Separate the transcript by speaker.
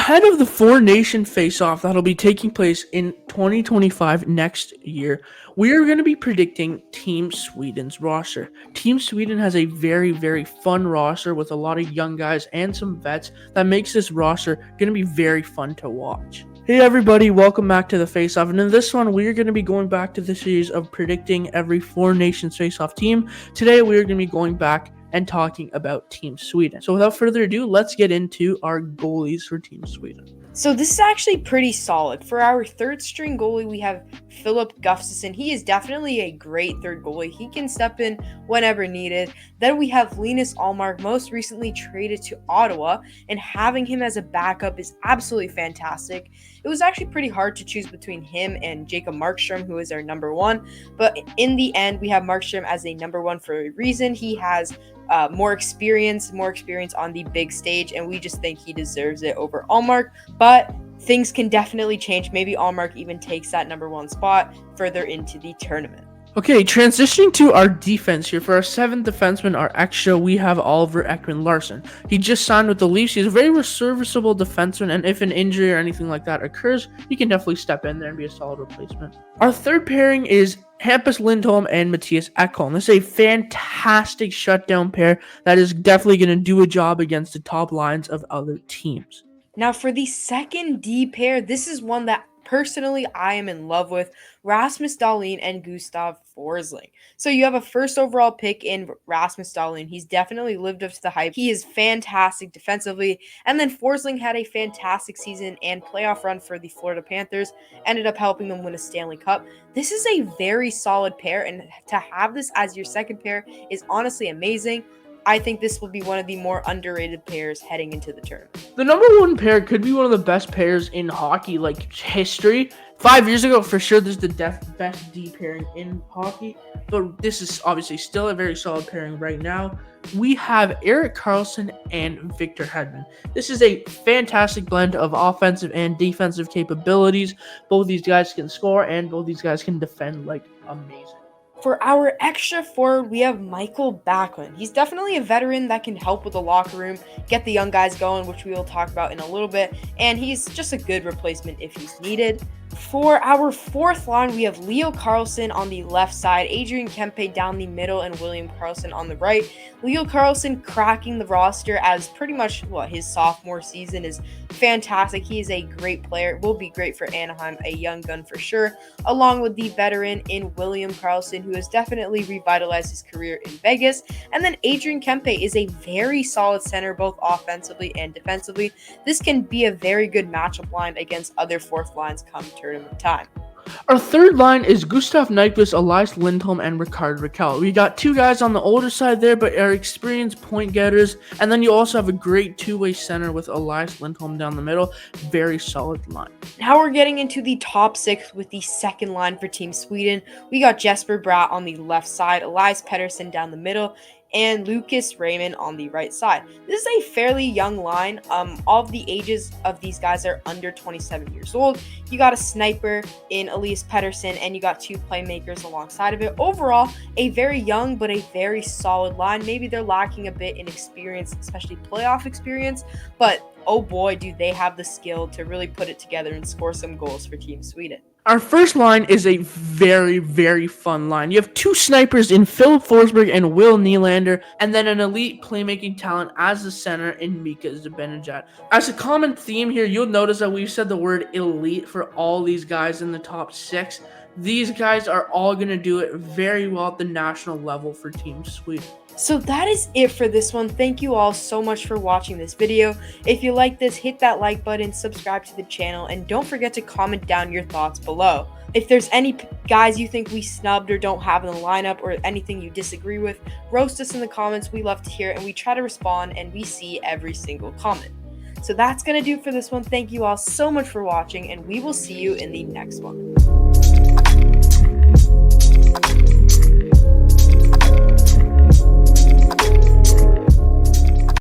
Speaker 1: Ahead of the Four Nation Faceoff that'll be taking place in 2025 next year, we are going to be predicting Team Sweden's roster. Team Sweden has a very, very fun roster with a lot of young guys and some vets that makes this roster going to be very fun to watch. Hey everybody, welcome back to the Faceoff, and in this one, we are going to be going back to the series of predicting every Four Nations Faceoff team. Today, we are going to be going back and talking about Team Sweden. So without further ado, let's get into our goalies for Team Sweden.
Speaker 2: So this is actually pretty solid. For our third string goalie, we have Philip Gustafsson. He is definitely a great third goalie. He can step in whenever needed. Then we have Linus Ullmark, most recently traded to Ottawa, and having him as a backup is absolutely fantastic. It was actually pretty hard to choose between him and Jacob Markstrom, who is our number one. But in the end, we have Markstrom as a number one for a reason. He has more experience on the big stage, and we just think he deserves it over Ullmark. But things can definitely change. Maybe Ullmark even takes that number one spot further into the tournament.
Speaker 1: Okay, transitioning to our defense here. For our seventh defenseman, our extra, we have Oliver Ekman-Larsson. He just signed with the Leafs. He's a very serviceable defenseman, and if an injury or anything like that occurs, he can definitely step in there and be a solid replacement. Our third pairing is Hampus Lindholm and Matthias Ekholm. This is a fantastic shutdown pair that is definitely going to do a job against the top lines of other teams.
Speaker 2: Now for the second D pair, this is one that personally I am in love with, Rasmus Dahlin and Gustav Forsling. So you have a first overall pick in Rasmus Dahlin. He's definitely lived up to the hype. He is fantastic defensively. And then Forsling had a fantastic season and playoff run for the Florida Panthers, ended up helping them win a Stanley Cup. This is a very solid pair, and to have this as your second pair is honestly amazing. I think this will be one of the more underrated pairs heading into the tournament.
Speaker 1: The number one pair could be one of the best pairs in hockey, like history. 5 years ago, for sure, this is the best D pairing in hockey. But this is obviously still a very solid pairing right now. We have Erik Karlsson and Victor Hedman. This is a fantastic blend of offensive and defensive capabilities. Both these guys can score, and both these guys can defend like amazing.
Speaker 2: For our extra forward, we have Michael Backlund. He's definitely a veteran that can help with the locker room, get the young guys going, which we will talk about in a little bit, and he's just a good replacement if he's needed. For our fourth line, we have Leo Carlsson on the left side, Adrian Kempe down the middle, and William Karlsson on the right. Leo Carlsson cracking the roster as pretty much his sophomore season is fantastic. He is a great player, will be great for Anaheim, a young gun for sure, along with the veteran in William Karlsson, who has definitely revitalized his career in Vegas. And then Adrian Kempe is a very solid center, both offensively and defensively. This can be a very good matchup line against other fourth lines come tournament time.
Speaker 1: Our third line is Gustav Nyquist, Elias Lindholm, and Rickard Rakell. We got two guys on the older side there, but are experienced point getters. And then you also have a great two-way center with Elias Lindholm down the middle. Very solid line.
Speaker 2: Now we're getting into the top six with the second line for Team Sweden. We got Jesper Bratt on the left side, Elias Pettersson down the middle, and Lucas Raymond on the right side. This is a fairly young line. All of the ages of these guys are under 27 years old. You got a sniper in Elias Pettersson, and you got two playmakers alongside of it. Overall, a very young but a very solid line. Maybe they're lacking a bit in experience, especially playoff experience, but oh boy, do they have the skill to really put it together and score some goals for Team Sweden.
Speaker 1: Our first line is a very, very fun line. You have two snipers in Philip Forsberg and Will Nylander, and then an elite playmaking talent as the center in Mika Zibanejad. As a common theme here, you'll notice that we've said the word elite for all these guys in the top six. These guys are all going to do it very well at the national level for Team Sweden.
Speaker 2: So that is it for this one. Thank you all so much for watching this video. If you like this, hit that like button, subscribe to the channel, and don't forget to comment down your thoughts below. If there's any guys you think we snubbed or don't have in the lineup, or anything you disagree with, roast us in the comments. We love to hear it, and we try to respond, and we see every single comment. So that's going to do it for this one. Thank you all so much for watching, and we will see you in the next one.